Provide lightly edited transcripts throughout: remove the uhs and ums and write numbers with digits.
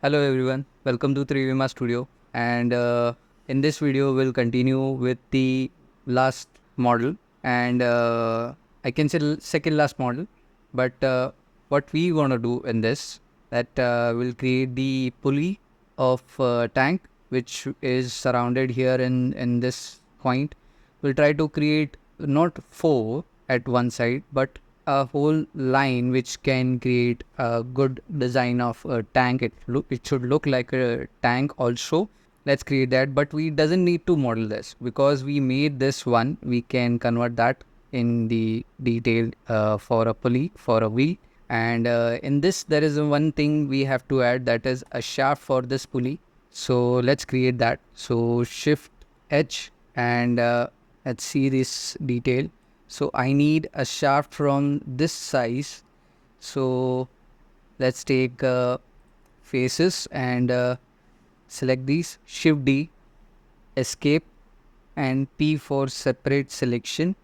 Hello everyone, welcome to tri-vima studio, and in this video we'll continue with the last model, and I can say second last model, but what we want to do in this, that we'll create the pulley of tank which is surrounded here in this point. We'll try to create not four at one side but a whole line which can create a good design of a tank. It should look like a tank also. Let's create that, but we doesn't need to model this because we made this one. We can convert that in the detail for a pulley, for a wheel. And in this there is one thing we have to add, that is a shaft for this pulley. So let's create that. So shift H, and let's see this detail. So I need a shaft from this size. So let's take faces and select these. Shift D, escape, and P for separate selection.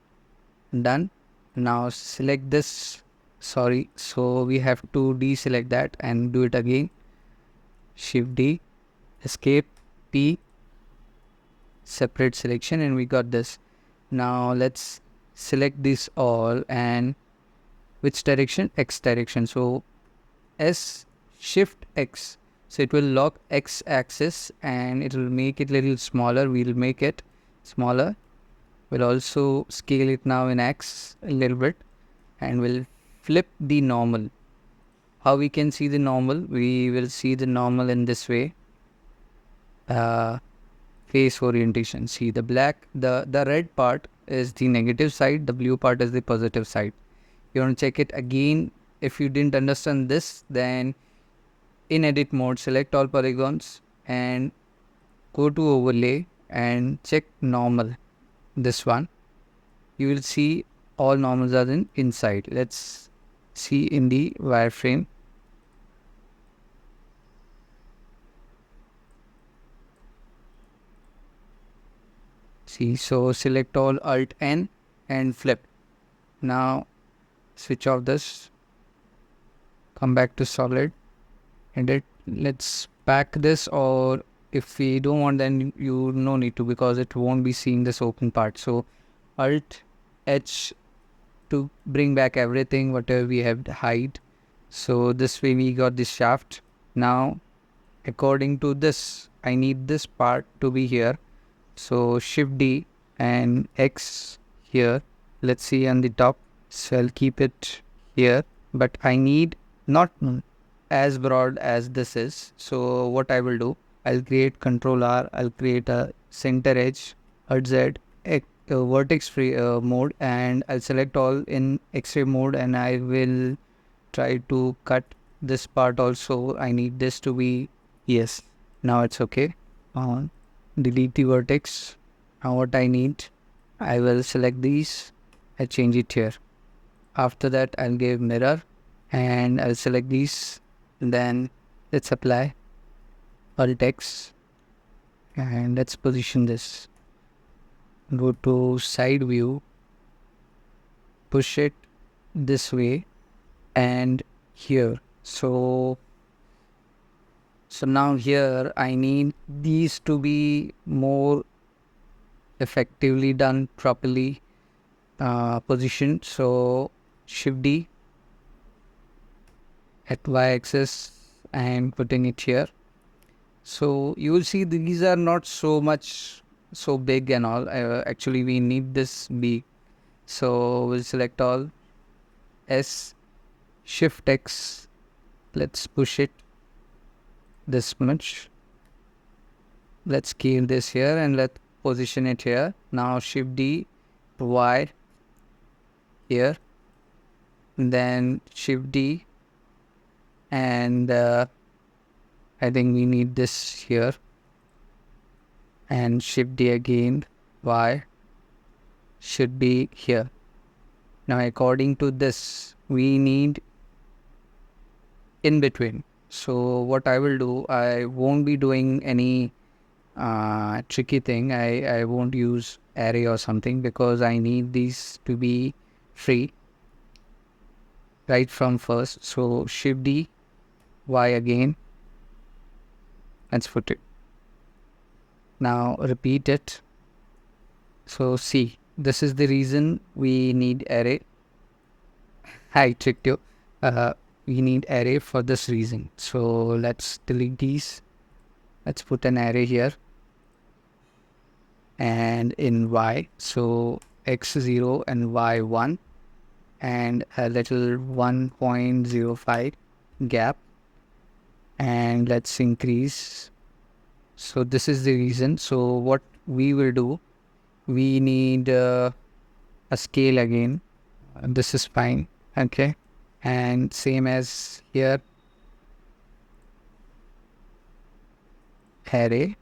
Done. Now select this. Sorry, so we have to deselect that and do it again. Shift D, escape, P, separate selection, and we got this. Now let's select this all, and which direction? X direction. So S, shift X, so it will lock X axis and it will make it little smaller. We'll make it smaller. We'll also scale it now in X a little bit, and we'll flip the normal. How we can see the normal? We will see the normal in this way. Face orientation. See, the black, the red part is the negative side, the blue part is the positive side. You want to check it again. If you didn't understand this, then in edit mode, select all polygons and go to overlay and check normal. This one, you will see all normals are inside. Let's see in the wireframe. See, so select all, Alt N and flip. Now switch off this, come back to solid, edit. Let's pack this, or if we don't want, then you no need to, because it won't be seeing this open part. So Alt H to bring back everything whatever we have hide. So this way we got this shaft. Now according to this, I need this part to be here. So shift D and X here. Let's see on the top. So I'll keep it here, but I need not as broad as this is. So what I will do, I'll create Control R. I'll create a center edge, Alt Z, vertex free mode, and I'll select all in X-ray mode, and I will try to cut this part also. I need this to be, yes, now it's okay. Delete the vertex. Now what I need, I will select these, I change it here. After that I'll give mirror and I'll select these, then let's apply Alt X and let's position this. Go to side view, push it this way and here. So now here I need these to be more effectively done, properly positioned. So shift D at y-axis and putting it here. So you will see these are not so much so big and all. Actually we need this big. So we'll select all, S, shift X, let's push it this much. Let's scale this here and let's position it here. Now shift D, Y here, then shift D, and I think we need this here, and shift D again, Y should be here. Now according to this, we need in between. So what I will do, I won't be doing any tricky thing. I won't use array or something, because I need these to be free right from first. So shift D, Y again, Let's put it. Now repeat it. So see, this is the reason we need array. I tricked you. We need array for this reason. So let's delete these. Let's put an array here. And in y, so x0 and y1, and a little 1.05 gap, and let's increase. So this is the reason. So what we will do, we need a scale again. This is fine. Okay, and same as here, array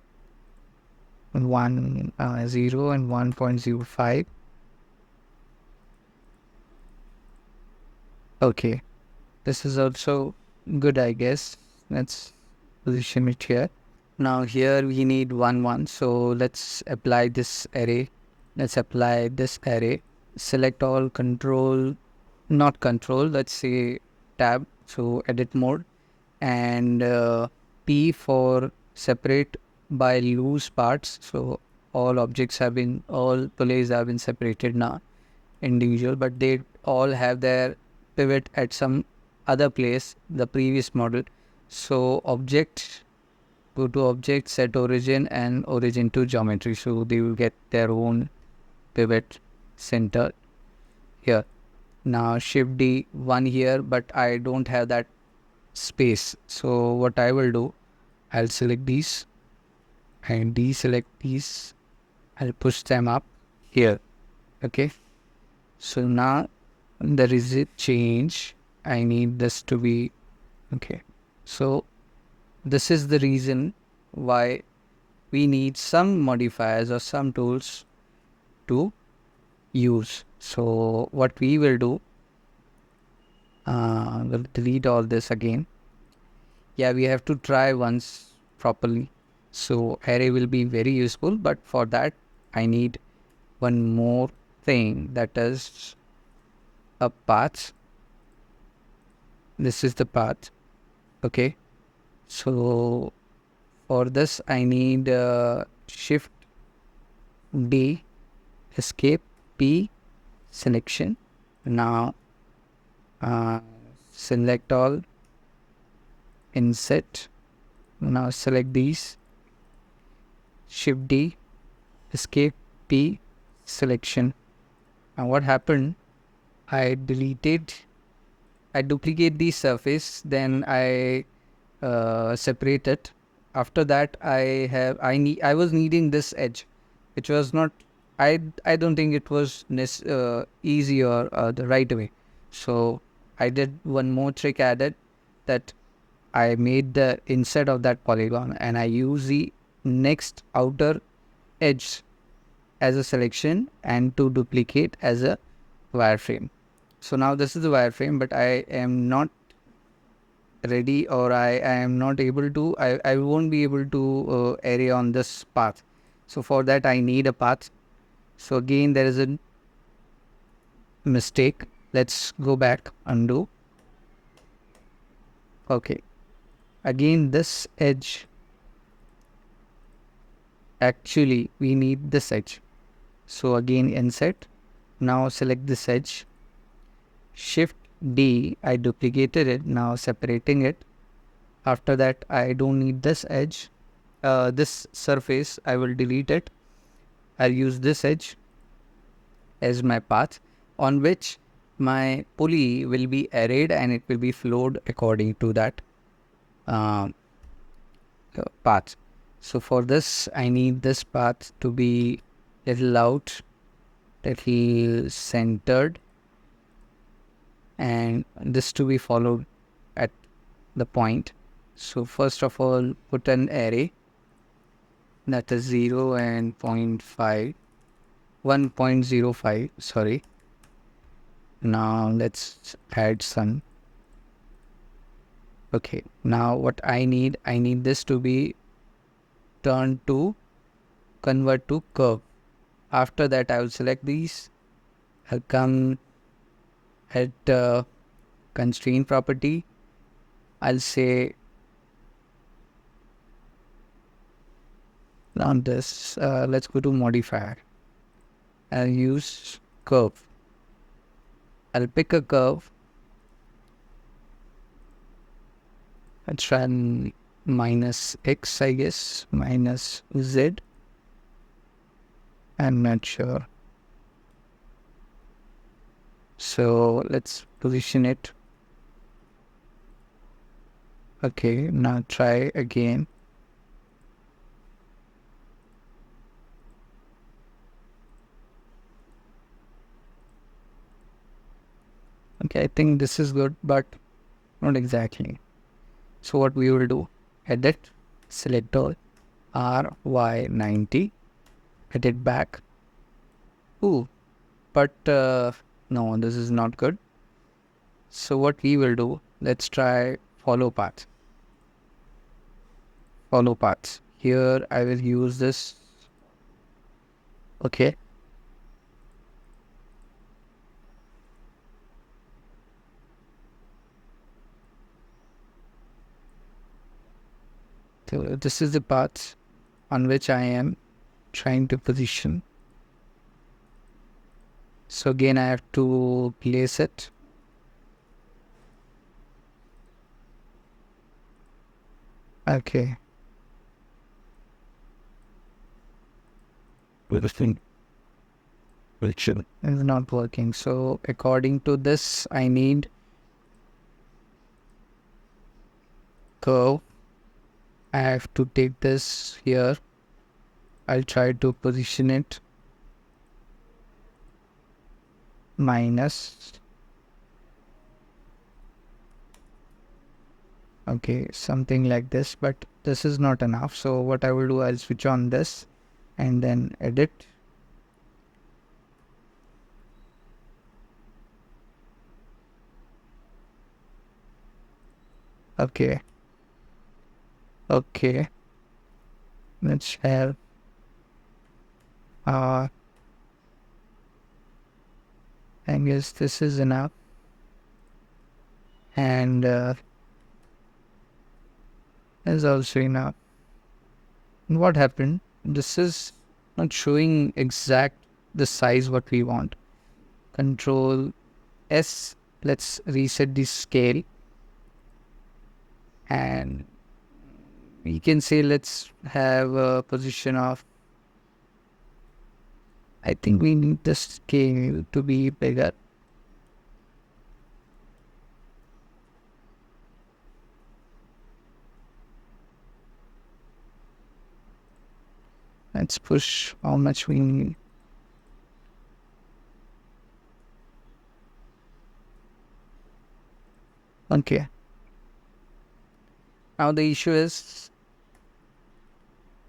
0 and 1.05. Okay, this is also good, I guess. Let's position it here. Now here we need 1 so let's apply this array. Let's apply this array. Select all, control, not control, let's say tab, so edit mode, and P for separate by loose parts. So all pulleys have been separated now, individual, but they all have their pivot at some other place, the previous model. So object, go to object, set origin and origin to geometry, so they will get their own pivot center here. Now shift D, 1 here, but I don't have that space. So what I will do, I'll select these and deselect these. I'll push them up here. Okay, so now there is a change. I need this to be okay. So this is the reason why we need some modifiers or some tools to use. So what we will do, we'll delete all this again. Yeah, we have to try once properly. So array will be very useful, but for that I need one more thing, that is a path. This is the path. Okay, so for this I need shift D, escape P, selection. Now select all, insert. Now select these, shift D, escape P, selection. Now what happened, I duplicate the surface, then I separate it. After that I was needing this edge, which was not, I don't think it was easy or the right way. So I did one more trick added, that I made the inside of that polygon and I use the next outer edge as a selection and to duplicate as a wireframe. So now this is the wireframe, but I am not ready, or I am not able to, I won't be able to array on this path. So for that I need a path. So again there is a mistake. Let's go back, undo. Okay, again this edge, actually we need this edge. So again insert, now select this edge, shift D, I duplicated it, now separating it. After that I don't need this edge, this surface, I will delete it. I'll use this edge as my path, on which my pulley will be arrayed and it will be flowed according to that path. So for this I need this path to be little out, little centered, and this to be followed at the point. So first of all put an array, that is 0 and 0.5, 1.05, sorry. Now let's add some. Okay, now what I need this to be turned to convert to curve. After that I will select these. I'll come at constraint property. I'll say on this. Let's go to modifier. I'll use curve. I'll pick a curve. Let's run minus x, I guess, minus z. I'm not sure. So let's position it. Okay, now try again. Okay, I think this is good, but not exactly. So what we will do, edit, select all, RY90, edit back. Ooh, but no, this is not good. So what we will do, let's try follow path. Follow paths. Here I will use this. Okay. So this is the path on which I am trying to position. So again I have to place it. Okay. It's not working. So according to this, I need curve. I have to take this here. I'll try to position it minus. Okay, something like this, but this is not enough. So what I will do, I'll switch on this and then edit. Okay. Okay. Let's have I guess this is enough. And is also enough. And what happened? This is not showing exact the size what we want. Control S. Let's reset the scale. And we can say let's have a position of, I think we need the scale to be bigger. Let's push how much we need. Okay. Now the issue is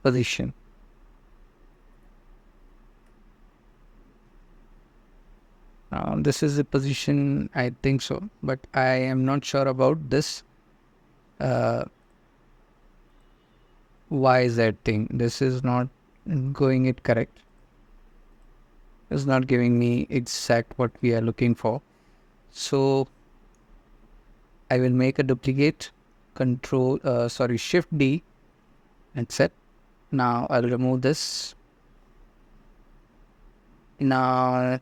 position. This is the position, I think so, but I am not sure about this YZ thing. This is not going it correct. It's not giving me exact what we are looking for. So I will make a duplicate, Shift D, and set. Now I'll remove this. Now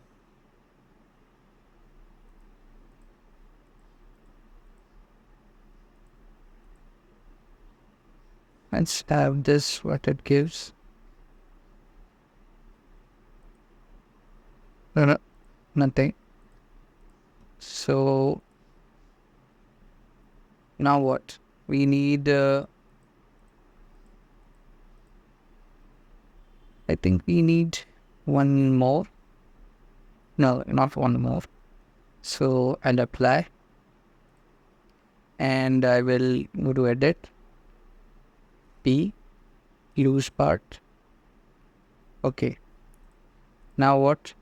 let's have this, what it gives. No, nothing. So now what? We need, I think we need one more. No, not one more. So I'll apply. And I will go to edit. P, use part. Okay. Now what?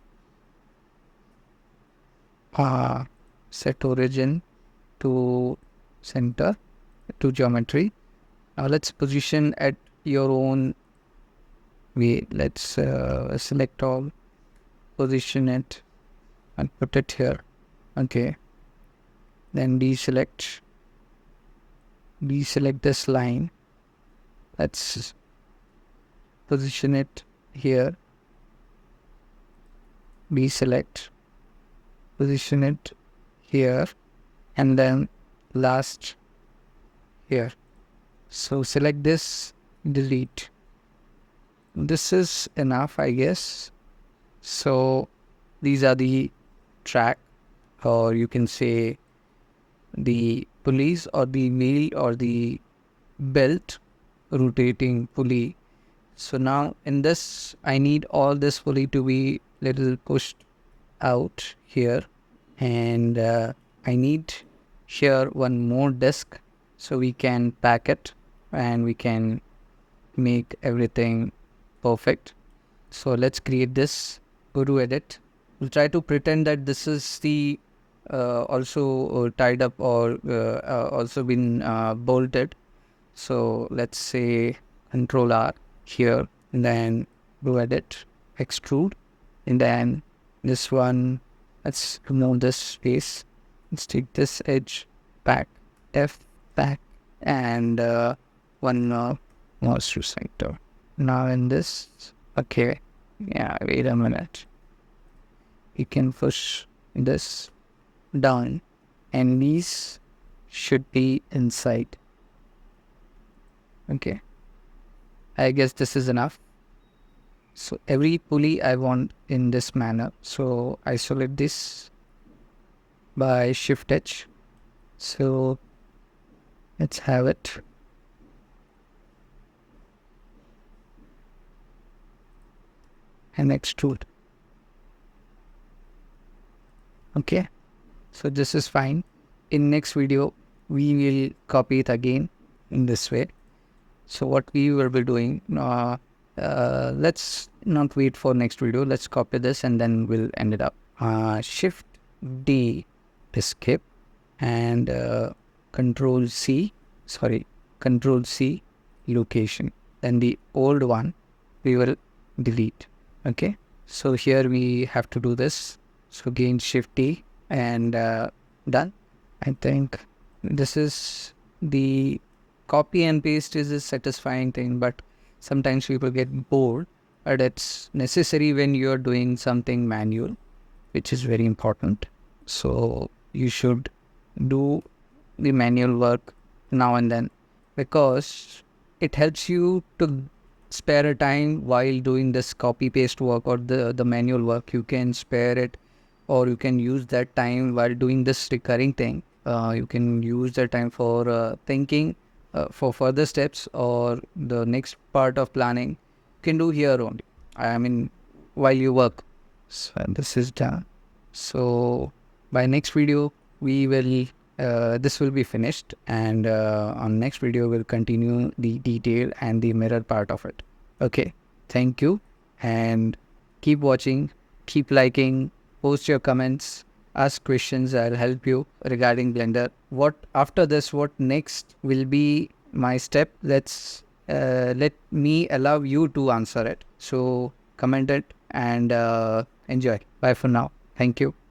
Set origin to center to geometry. Now let's position at your own way. Let's select all, position it and put it here. Okay. Then deselect this line. Let's position it here, deselect, position it here, and then last here. So select this, delete. This is enough, I guess. So these are the track, or you can say the pulleys, or the wheel, or the belt rotating pulley. So now in this, I need all this pulley to be little pushed out here, and I need here one more disc so we can pack it and we can make everything perfect. So let's create this. Go to edit. We'll try to pretend that this is the also tied up, or also been bolted. So let's say Control R here, and then do edit, extrude, and then this one, let's remove this space. Let's take this edge back, F back, and one mouse to center. Now in this, okay, yeah, wait a minute. You can push this down, and these should be inside. Okay, I guess this is enough. So every pulley I want in this manner. So isolate this by Shift H. So let's have it. And extrude. Okay, so this is fine. In next video, we will copy it again in this way. So what we will be doing, let's not wait for next video. Let's copy this and then we'll end it up. Shift D, escape, and Control C, location. Then the old one we will delete. Okay, so here we have to do this. So again, Shift D, and done. I think this is the copy and paste is a satisfying thing, but sometimes people get bored. But it's necessary when you're doing something manual, which is very important. So you should do the manual work now and then, because it helps you to spare a time while doing this copy paste work or the manual work. You can spare it, or you can use that time while doing this recurring thing. You can use that time for thinking for further steps, or the next part of planning you can do here only. I mean, while you work. So this is done. So by next video, we will this will be finished, and on next video we'll continue the detail and the mirror part of it. Okay, thank you, and keep watching, keep liking, post your comments, ask questions. I'll help you regarding Blender. What after this, what next will be my step? Let's let me allow you to answer it. So comment it and enjoy. Bye for now. Thank you.